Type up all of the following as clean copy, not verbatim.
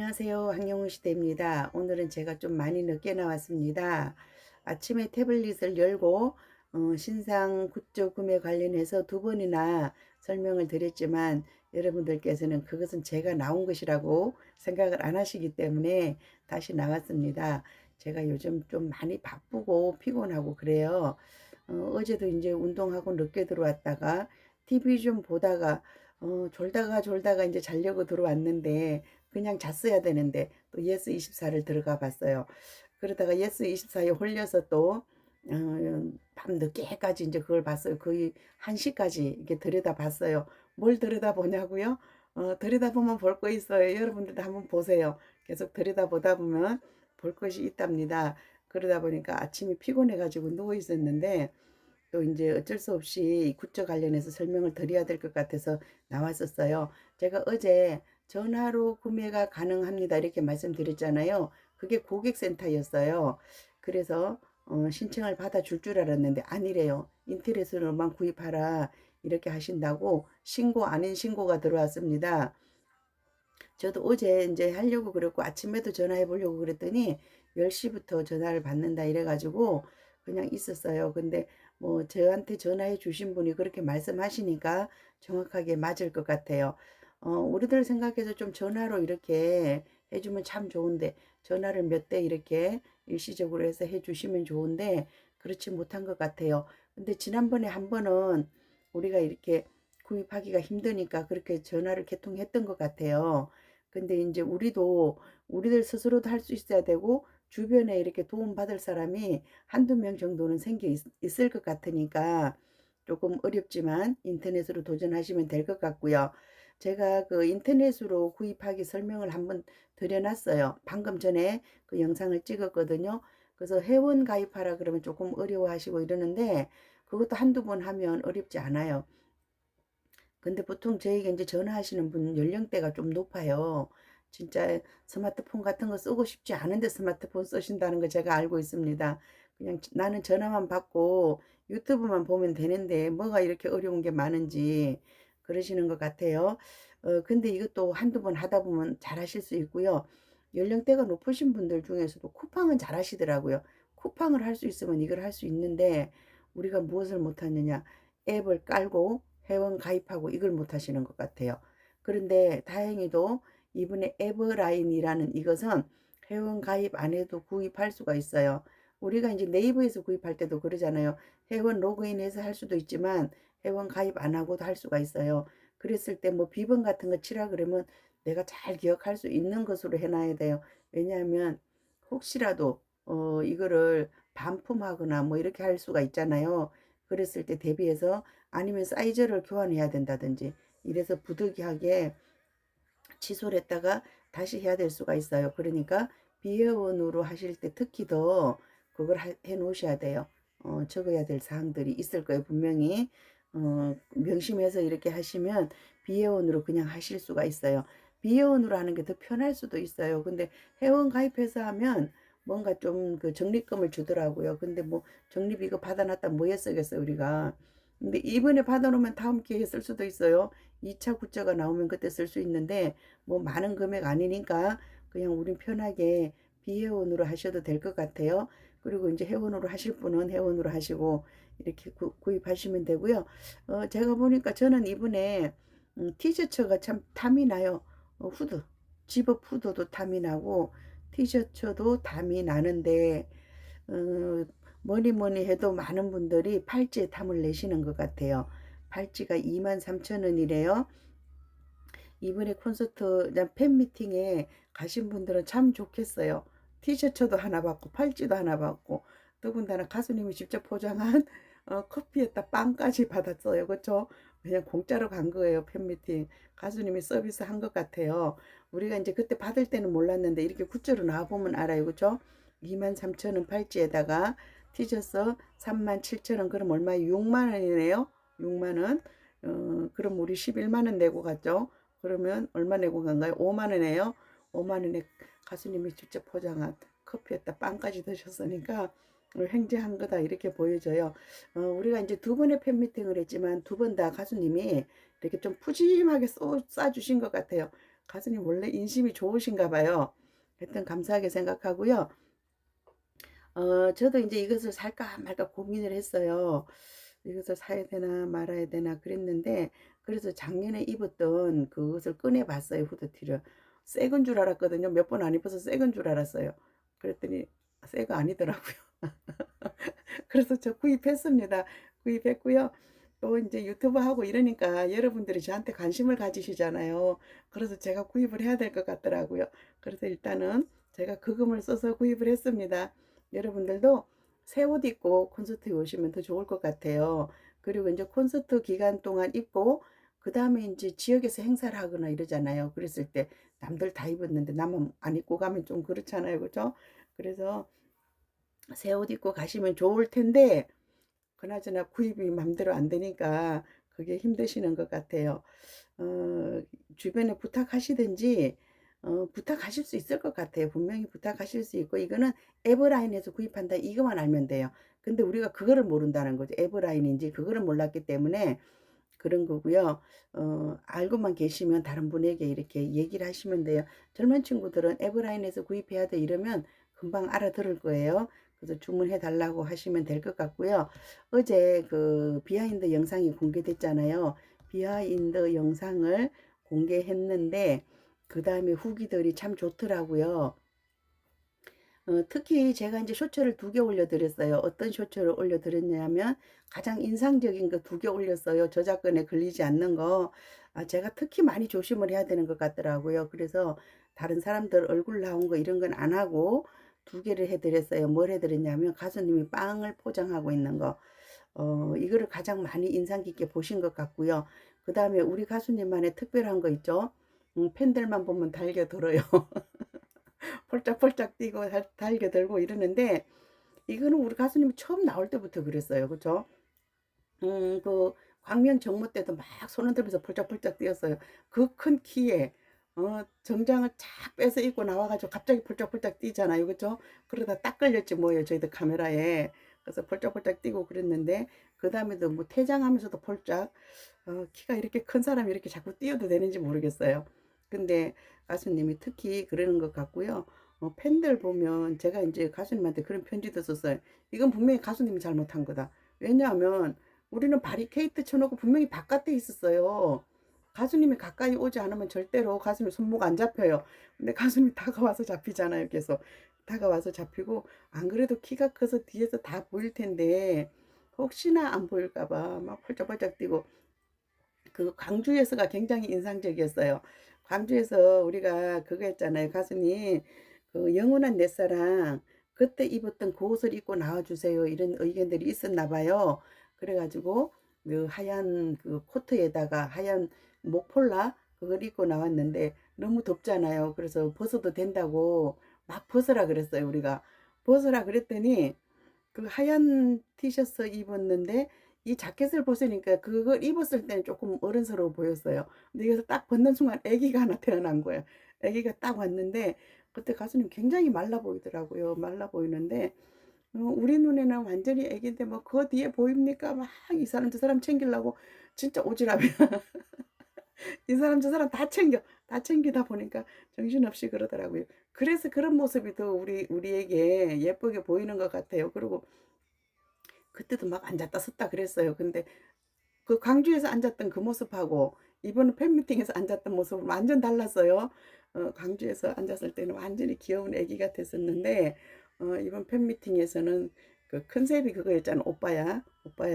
안녕하세요. 황영우 시대입니다. 오늘은 제가 좀 많이 늦게 나왔습니다. 아침에 태블릿을 열고 신상 굿즈 구매 관련해서 두 번이나 설명을 드렸지만 여러분들께서는 그것은 제가 나온 것이라고 생각을 안 하시기 때문에 다시 나왔습니다. 제가 요즘 좀 많이 바쁘고 피곤하고 그래요. 어제도 이제 운동하고 늦게 들어왔다가 TV 좀 보다가 졸다가 이제 자려고 들어왔는데 그냥 잤어야 되는데 또 예스24를 들어가 봤어요. 그러다가 예스24에 홀려서 또 밤 늦게까지 이제 그걸 봤어요. 거의 1시까지 이렇게 들여다 봤어요. 뭘 들여다 보냐고요? 들여다보면 볼 거 있어요. 여러분들도 한번 보세요. 계속 들여다보다 보면 볼 것이 있답니다. 그러다 보니까 아침이 피곤해가지고 누워 있었는데 또 이제 어쩔 수 없이 굿즈 관련해서 설명을 드려야 될 것 같아서 나왔었어요. 제가 어제 전화로 구매가 가능합니다 이렇게 말씀드렸잖아요. 그게 고객센터였어요. 그래서 신청을 받아줄 줄 알았는데 아니래요. 인터넷으로만 구입하라 이렇게 하신다고 신고 아닌 신고가 들어왔습니다. 저도 어제 이제 하려고 그랬고 아침에도 전화해 보려고 그랬더니 10시부터 전화를 받는다 이래가지고 그냥 있었어요. 근데 뭐 저한테 전화해 주신 분이 그렇게 말씀하시니까 정확하게 맞을 것 같아요. 우리들 생각해서 좀 전화로 이렇게 해주면 참 좋은데 전화를 몇 대 이렇게 일시적으로 해서 해주시면 좋은데 그렇지 못한 것 같아요. 근데 지난번에 한 번은 우리가 이렇게 구입하기가 힘드니까 그렇게 전화를 개통했던 것 같아요. 근데 이제 우리들 스스로도 할 수 있어야 되고 주변에 이렇게 도움받을 사람이 한두 명 정도는 있을 것 같으니까 조금 어렵지만 인터넷으로 도전하시면 될 것 같고요. 제가 그 인터넷으로 구입하기 설명을 한번 드려놨어요. 방금 전에 그 영상을 찍었거든요. 그래서 회원 가입하라 그러면 조금 어려워하시고 이러는데 그것도 한두 번 하면 어렵지 않아요. 근데 보통 저에게 이제 전화하시는 분 연령대가 좀 높아요. 진짜 스마트폰 같은 거 쓰고 싶지 않은데 스마트폰 쓰신다는 거 제가 알고 있습니다. 그냥 나는 전화만 받고 유튜브만 보면 되는데 뭐가 이렇게 어려운 게 많은지 그러시는 것 같아요. 근데 이것도 한두 번 하다 보면 잘 하실 수 있고요. 연령대가 높으신 분들 중에서도 쿠팡은 잘 하시더라고요. 쿠팡을 할 수 있으면 이걸 할 수 있는데 우리가 무엇을 못하느냐. 앱을 깔고 회원 가입하고 이걸 못 하시는 것 같아요. 그런데 다행히도 이번에 에버라인이라는 이것은 회원 가입 안 해도 구입할 수가 있어요. 우리가 이제 네이버에서 구입할 때도 그러잖아요. 회원 로그인해서 할 수도 있지만 회원 가입 안 하고도 할 수가 있어요. 그랬을 때 뭐 비번 같은 거 치라 그러면 내가 잘 기억할 수 있는 것으로 해놔야 돼요. 왜냐하면 혹시라도 이거를 반품하거나 뭐 이렇게 할 수가 있잖아요. 그랬을 때 대비해서 아니면 사이즈를 교환해야 된다든지 이래서 부득이하게 취소를 했다가 다시 해야 될 수가 있어요. 그러니까 비회원으로 하실 때 특히 더 그걸 해 놓으셔야 돼요. 적어야 될 사항들이 있을 거예요. 분명히 명심해서 이렇게 하시면 비회원으로 그냥 하실 수가 있어요. 비회원으로 하는 게 더 편할 수도 있어요. 근데 회원 가입해서 하면 뭔가 좀 그 적립금을 주더라고요. 근데 뭐 적립 이거 받아놨다 뭐에 쓰겠어요, 우리가. 근데 이번에 받아놓으면 다음 기회에 쓸 수도 있어요. 2차 굿즈가 나오면 그때 쓸 수 있는데 뭐 많은 금액 아니니까 그냥 우린 편하게 비회원으로 하셔도 될 것 같아요. 그리고 이제 회원으로 하실 분은 회원으로 하시고 이렇게 구입하시면 되고요. 제가 보니까 저는 이번에 티셔츠가 참 탐이 나요. 후드, 집업 후드도 탐이 나고 티셔츠도 탐이 나는데 어, 뭐니 해도 많은 분들이 팔찌에 탐을 내시는 것 같아요. 팔찌가 23,000원이래요. 이번에 콘서트 팬미팅에 가신 분들은 참 좋겠어요. 티셔츠도 하나 받고 팔찌도 하나 받고 더군다나 가수님이 직접 포장한 커피에다 빵까지 받았어요. 그렇죠? 그냥 공짜로 간 거예요. 팬미팅. 가수님이 서비스 한 것 같아요. 우리가 이제 그때 받을 때는 몰랐는데 이렇게 굿즈로 나와보면 알아요. 그렇죠? 23,000원 팔찌에다가 티셔츠 37,000원 그럼 얼마에 6만 원이네요. 6만 원. 그럼 우리 11만 원 내고 갔죠. 그러면 얼마 내고 간가요? 5만 원이에요. 5만 원에 가수님이 직접 포장한 커피에다 빵까지 드셨으니까 횡재한 거다 이렇게 보여져요. 우리가 이제 두 번의 팬미팅을 했지만 두 번 다 가수님이 이렇게 좀 푸짐하게 싸주신 것 같아요. 가수님 원래 인심이 좋으신가 봐요. 하여튼 감사하게 생각하고요. 저도 이제 이것을 살까 말까 고민을 했어요. 이것을 사야 되나 말아야 되나 그랬는데, 그래서 작년에 입었던 그것을 꺼내 봤어요, 후드티를. 새건 줄 알았거든요. 몇 번 안 입어서 새건 줄 알았어요. 그랬더니 새거 아니더라고요. 그래서 저 구입했습니다. 구입했고요. 또 이제 유튜브 하고 이러니까 여러분들이 저한테 관심을 가지시잖아요. 그래서 제가 구입을 해야 될 것 같더라고요. 그래서 일단은 제가 그금을 써서 구입을 했습니다. 여러분들도 새 옷 입고 콘서트에 오시면 더 좋을 것 같아요. 그리고 이제 콘서트 기간 동안 입고 그 다음에 이제 지역에서 행사를 하거나 이러잖아요. 그랬을 때 남들 다 입었는데 나만 안 입고 가면 좀 그렇잖아요. 그죠? 그래서 새 옷 입고 가시면 좋을 텐데, 그나저나 구입이 맘대로 안 되니까 그게 힘드시는 것 같아요. 어, 주변에 부탁하시든지, 부탁하실 수 있을 것 같아요. 분명히 부탁하실 수 있고, 이거는 에버라인에서 구입한다, 이거만 알면 돼요. 근데 우리가 그거를 모른다는 거죠. 에버라인인지 그거를 몰랐기 때문에 그런 거고요. 알고만 계시면 다른 분에게 이렇게 얘기를 하시면 돼요. 젊은 친구들은 에버라인에서 구입해야 돼 이러면 금방 알아들을 거예요. 그래서 주문해 달라고 하시면 될 것 같고요. 어제 그 비하인드 영상이 공개됐잖아요. 비하인드 영상을 공개했는데 그 다음에 후기들이 참 좋더라고요. 특히 제가 이제 쇼츠를 2개 올려드렸어요. 어떤 쇼츠를 올려드렸냐면 가장 인상적인 거 2개 올렸어요. 저작권에 걸리지 않는 거. 제가 특히 많이 조심을 해야 되는 것 같더라고요. 그래서 다른 사람들 얼굴 나온 거 이런 건 안 하고 2개를 해드렸어요. 뭘 해드렸냐면 가수님이 빵을 포장하고 있는 거. 이거를 가장 많이 인상 깊게 보신 것 같고요. 그 다음에 우리 가수님만의 특별한 거 있죠. 팬들만 보면 달겨들어요. 폴짝폴짝 뛰고 달겨들고 이러는데, 이거는 우리 가수님이 처음 나올 때부터 그랬어요. 그죠? 그 광명 정모 때도 막 손을 들면서 폴짝폴짝 뛰었어요. 그 큰 키에 정장을 쫙 빼서 입고 나와가지고 갑자기 폴짝폴짝 뛰잖아요. 그죠? 그러다 딱 걸렸지 뭐예요. 저희들 카메라에. 그래서 폴짝폴짝 뛰고 그랬는데, 그 다음에도 뭐 퇴장하면서도 폴짝. 키가 이렇게 큰 사람이 이렇게 자꾸 뛰어도 되는지 모르겠어요. 근데 가수님이 특히 그러는 것 같고요. 팬들 보면 제가 이제 가수님한테 그런 편지도 썼어요. 이건 분명히 가수님이 잘못한 거다. 왜냐하면 우리는 바리케이트 쳐놓고 분명히 바깥에 있었어요. 가수님이 가까이 오지 않으면 절대로 가수님 손목 안 잡혀요. 근데 가수님이 다가와서 잡히잖아요. 계속 다가와서 잡히고, 안 그래도 키가 커서 뒤에서 다 보일 텐데 혹시나 안 보일까봐 막 펄쩍펄쩍 뛰고. 그 광주에서가 굉장히 인상적이었어요. 광주에서 우리가 그거 했잖아요. 가수님, 그 영원한 내 사랑, 그때 입었던 그 옷을 입고 나와주세요. 이런 의견들이 있었나 봐요. 그래가지고 그 하얀 그 코트에다가 하얀 목폴라 그걸 입고 나왔는데 너무 덥잖아요. 그래서 벗어도 된다고 막 벗으라 그랬어요. 우리가 벗으라 그랬더니 그 하얀 티셔츠 입었는데 이 자켓을 벗으니까 그걸 입었을 때는 조금 어른스러워 보였어요. 근데 이것을 딱 벗는 순간 아기가 하나 태어난 거예요. 아기가 딱 왔는데 그때 가수님 굉장히 말라 보이더라고요. 말라 보이는데 우리 눈에는 완전히 아기인데 뭐 그 뒤에 보입니까? 막 이 사람 저 사람 챙기려고 진짜 오지랖이 이 사람 저 사람 다 챙기다 보니까 정신없이 그러더라고요. 그래서 그런 모습이 더 우리에게 예쁘게 보이는 것 같아요. 그리고 그때도 막 앉았다 섰다 그랬어요. 근데 그 광주에서 앉았던 그 모습하고 이번 팬미팅에서 앉았던 모습은 완전 달랐어요. 광주에서 앉았을 때는 완전히 귀여운 애기 같았었는데, 이번 팬미팅에서는 그 컨셉이 그거였잖아. 오빠야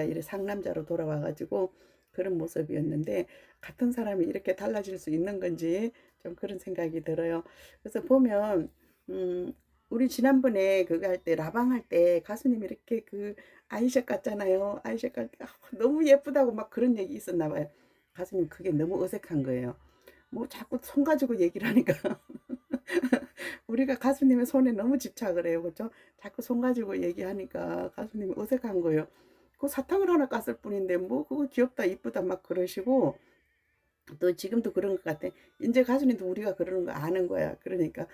이래 상남자로 돌아와가지고 그런 모습이었는데, 같은 사람이 이렇게 달라질 수 있는 건지 좀 그런 생각이 들어요. 그래서 보면 음, 우리 지난번에 그거 할 때 라방 할 때 가수님이 이렇게 그 아이샷 같잖아요. 아이샷 같 너무 예쁘다고 막 그런 얘기 있었나 봐요. 가수님 그게 너무 어색한 거예요. 뭐 자꾸 손 가지고 얘기를 하니까 우리가 가수님의 손에 너무 집착을 해요. 그렇죠? 자꾸 손 가지고 얘기하니까 가수님이 어색한 거예요. 그 사탕을 하나 깠을 뿐인데 뭐 그거 귀엽다 이쁘다 막 그러시고, 또 지금도 그런 것 같아. 이제 가수님도 우리가 그러는 거 아는 거야. 그러니까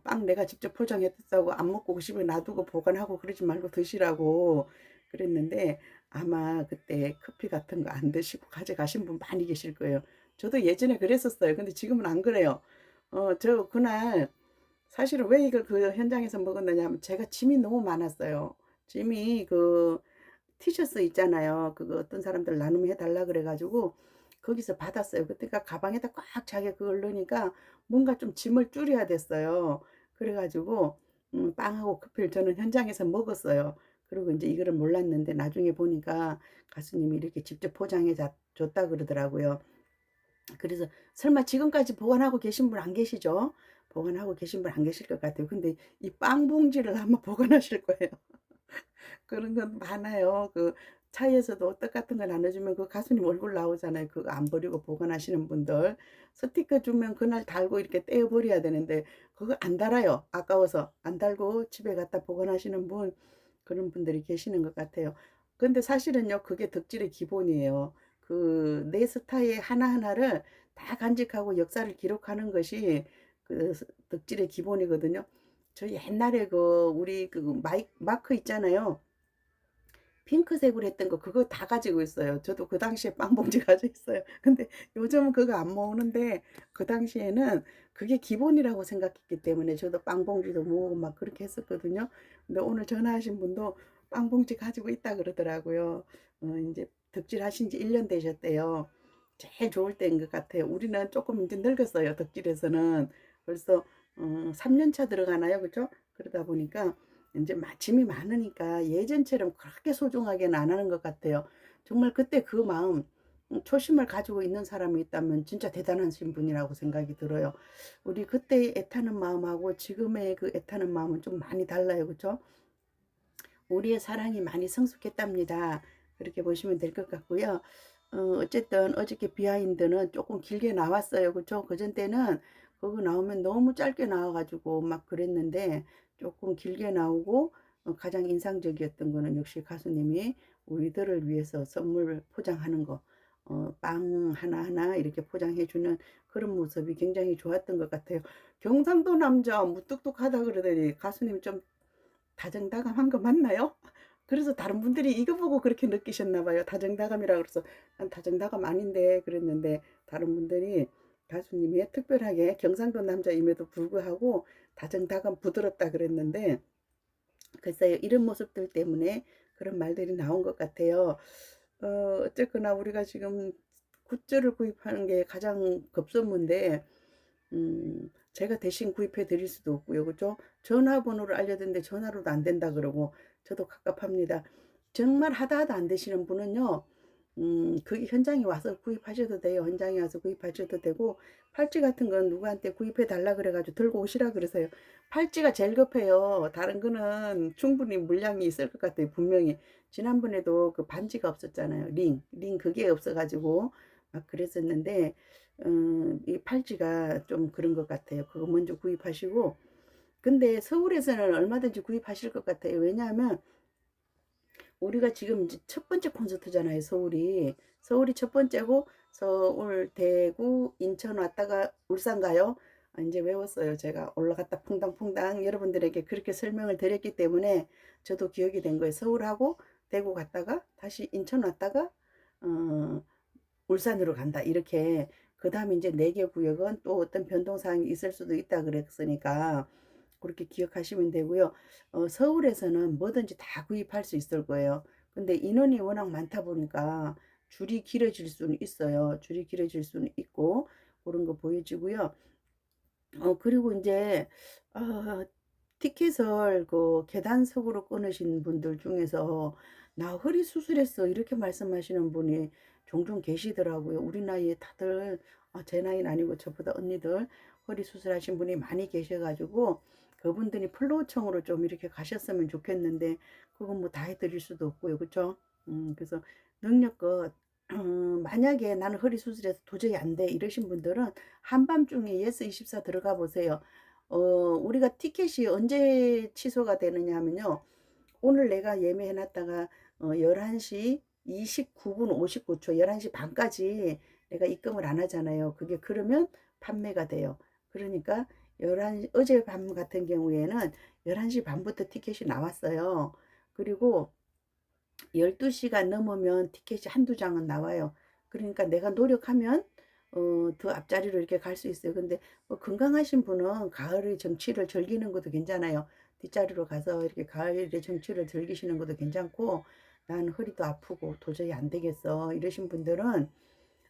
빵 내가 직접 포장했다고 안 먹고 그 집에 놔두고 보관하고 그러지 말고 드시라고 그랬는데, 아마 그때 커피 같은 거 안 드시고 가져가신 분 많이 계실 거예요. 저도 예전에 그랬었어요. 근데 지금은 안 그래요. 저 그날 사실은 왜 이걸 그 현장에서 먹었느냐 하면 제가 짐이 너무 많았어요. 짐이 그 티셔츠 있잖아요. 그거 어떤 사람들 나눔해 달라 그래 가지고 거기서 받았어요. 그때가 가방에다 꽉 차게 그걸 넣으니까 뭔가 좀 짐을 줄여야 됐어요. 그래 가지고 빵하고 커피를 저는 현장에서 먹었어요. 그리고 인제 이거를 몰랐는데 나중에 보니까 가수님이 이렇게 직접 포장해 줬다 그러더라고요. 그래서 설마 지금까지 보관하고 계신 분 안 계시죠? 보관하고 계신 분 안 계실 것 같아요. 근데 이 빵 봉지를 아마 보관하실 거예요. 그런 건 많아요. 그 차에서도 떡 같은 거 나눠주면 그 가수님 얼굴 나오잖아요. 그거 안 버리고 보관하시는 분들. 스티커 주면 그날 달고 이렇게 떼어 버려야 되는데 그거 안 달아요. 아까워서. 안 달고 집에 갖다 보관하시는 분, 그런 분들이 계시는 것 같아요. 근데 사실은요, 그게 덕질의 기본이에요. 그 내 스타일 하나하나를 다 간직하고 역사를 기록하는 것이 그 덕질의 기본이거든요. 저 옛날에 그 우리 그 마크 있잖아요. 핑크색으로 했던 거 그거 다 가지고 있어요. 저도 그 당시에 빵 봉지 가지고 있어요. 근데 요즘은 그거 안 모으는데 그 당시에는 그게 기본이라고 생각했기 때문에 저도 빵 봉지도 모으고 막 그렇게 했었거든요. 근데 오늘 전화하신 분도 빵 봉지 가지고 있다 그러더라고요. 인제 덕질하신 지 1년 되셨대요. 제일 좋을 때인 것 같아요. 우리는 쪼끔 인제 늙었어요, 덕질에서는. 벌써 3년 차 들어가나요? 그죠? 그러다 보니까 인제 짐이 많으니까 예전처럼 그렇게 소중하게는 안 하는 것 같아요. 정말 그때 그 마음, 초심을 가지고 있는 사람이 있다면 진짜 대단하신 분이라고 생각이 들어요. 우리 그때의 애타는 마음하고 지금의 그 애타는 마음은 좀 많이 달라요. 그쵸? 우리의 사랑이 많이 성숙했답니다. 그렇게 보시면 될 것 같고요. 어쨌든 어저께 비하인드는 조금 길게 나왔어요. 그쵸? 그전 때는 그거 나오면 너무 짧게 나와 가지고 막 그랬는데 조금 길게 나오고, 가장 인상적이었던 거는 역시 가수님이 우리들을 위해서 선물 포장하는 거, 빵 하나하나 이렇게 포장해 주는 그런 모습이 굉장히 좋았던 것 같아요. 경상도 남자 무뚝뚝하다 그러더니 가수님 좀 다정다감한 거 맞나요? 그래서 다른 분들이 이거 보고 그렇게 느끼셨나 봐요. 다정다감이라 그래서 "난 다정다감 아닌데." 그랬는데 다른 분들이 가수님이 특별하게 경상도 남자임에도 불구하고 다정다감 부드럽다 그랬는데, 글쎄요, 이런 모습들 때문에 그런 말들이 나온 것 같아요. 어쨌거나 우리가 지금 굿즈를 구입하는 게 가장 급선무인데 제가 대신 구입해 드릴 수도 없고요. 그죠? 전화번호를 알려드렸는데 전화로도 안 된다 그러고 저도 갑갑합니다. 정말 하다 하다 안 되시는 분은요. 거기 현장에 와서 구입하셔도 돼요. 현장에 와서 구입하셔도 되고, 팔찌 같은 건 누구한테 구입해 달라 그래 가지고 들고 오시라 그러세요. 팔찌가 제일 급해요. 다른 거는 충분히 물량이 있을 것 같아요, 분명히. 지난번에도 그 반지가 없었잖아요. 링 그게 없어 가지고 막 그랬었는데, 이 팔찌가 좀 그런 것 같아요. 그거 먼저 구입하시고, 근데 서울에서는 얼마든지 구입하실 것 같아요. 왜냐하면 우리가 지금 이제 첫 번째 콘서트잖아요, 서울이. 서울이 첫 번째고 서울, 대구, 인천 왔다가 울산 가요. 인제 외웠어요. 제가 올라갔다 퐁당퐁당 여러분들에게 그렇게 설명을 드렸기 때문에 저도 기억이 된 거예요. 서울하고 대구 갔다가 다시 인천 왔다가 어 울산으로 간다. 이렇게. 그다음에 인제 4개 구역은 또 어떤 변동 사항이 있을 수도 있다 그랬으니까 그렇게 기억하시면 되고요. 서울에서는 뭐든지 다 구입할 수 있을 거예요. 근데 인원이 워낙 많다 보니까 줄이 길어질 수는 있어요. 줄이 길어질 수는 있고 그런 거 보여지고요. 그리고 인제 아 티켓을 그 계단석으로 끊으신 분들 중에서 "나 허리 수술했어." 이렇게 말씀하시는 분이 종종 계시더라고요. 우리 나이에 다들, 제 나이는 아니고 저보다 언니들 허리 수술하신 분이 많이 계셔 가지고 그분들이 플로어청으로 좀 이렇게 가셨으면 좋겠는데 그건 뭐 다 해 드릴 수도 없고요. 그쵸? 그래서 능력껏 만약에 '나는 허리 수술해서 도저히 안 돼.' 이러신 분들은 한밤중에 예스24 들어가 보세요. 우리가 티켓이 언제 취소가 되느냐 하면요. 오늘 내가 예매해 놨다가 11시 29분 59초, 11시 반까지 내가 입금을 안 하잖아요. 그게 그러면 판매가 돼요. 그러니까 11 어젯밤 같은 경우에는 11시 반부터 티켓이 나왔어요. 그리고 12시가 넘으면 티켓이 한두 장은 나와요. 그러니까 내가 노력하면 더 앞자리로 이렇게 갈 수 있어요. 근데 뭐 건강하신 분은 가을의 정취를 즐기는 것도 괜찮아요. 뒷자리로 가서 이렇게 가을의 정취를 즐기시는 것도 괜찮고, "난 허리도 아프고 도저히 안 되겠어." 이러신 분들은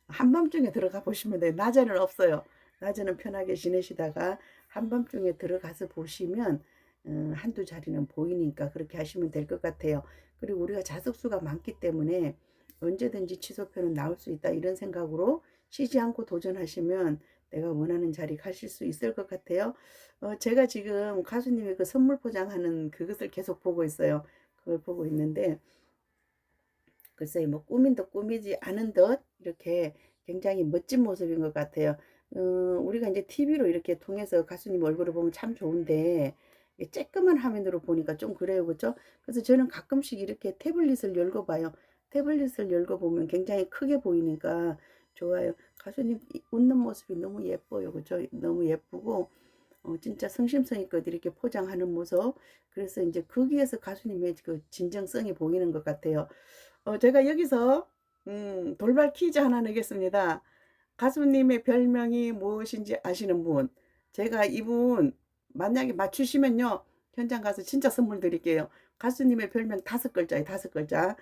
한밤중에 들어가 보시면 돼요. 낮에는 없어요. 낮에는 편하게 지내시다가 한밤중에 들어가서 보시면 한두 자리는 보이니까 그렇게 하시면 될 것 같아요. 그리고 우리가 자석수가 많기 때문에 '언제든지 취소표는 나올 수 있다.' 이런 생각으로 쉬지 않고 도전하시면 내가 원하는 자리 가실 수 있을 것 같아요. 제가 지금 가수님의 그 선물 포장하는 그것을 계속 보고 있어요. 그걸 보고 있는데 글쎄요. 뭐 꾸민 듯 꾸미지 않은 듯 이렇게 굉장히 멋진 모습인 것 같아요. 우리가 인제 TV로 이렇게 통해서 가수님 얼굴을 보면 참 좋은데 이 쬐끄만 화면으로 보니까 좀 그래요. 그죠? 그래서 저는 가끔씩 이렇게 태블릿을 열고 봐요. 태블릿을 열고 보면 굉장히 크게 보이니까 좋아요. 가수님 이 웃는 모습이 너무 예뻐요. 그죠? 너무 예쁘고 진짜 성심성의껏 이렇게 포장하는 모습. 그래서 인제 거기에서 가수님의 그 진정성이 보이는 것 같아요. 제가 여기서 돌발 퀴즈 하나 내겠습니다. 가수님의 별명이 무엇인지 아시는 분? 제가 이분 만약에 맞추시면요. 현장 가서 진짜 선물 드릴게요. 가수님의 별명 5글자예요, 5글자.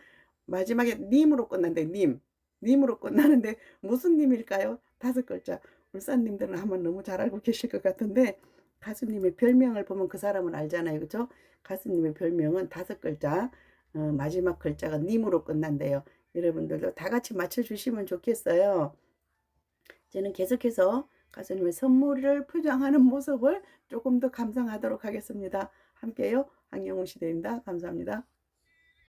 마지막에 님으로 끝난대, 님. 님으로 끝나는데 무슨 님일까요? 5글자. 울산님들은 아마 너무 잘 알고 계실 것 같은데 가수님의 별명을 보면 그 사람은 알잖아요. 그죠? 가수님의 별명은 5글자. 마지막 글자가 님으로 끝난대요. 여러분들도 다 같이 맞춰 주시면 좋겠어요. 저는 계속해서 가수님의 선물을 포장하는 모습을 조금 더 감상하도록 하겠습니다. 함께요. 한경훈 시대입니다. 감사합니다.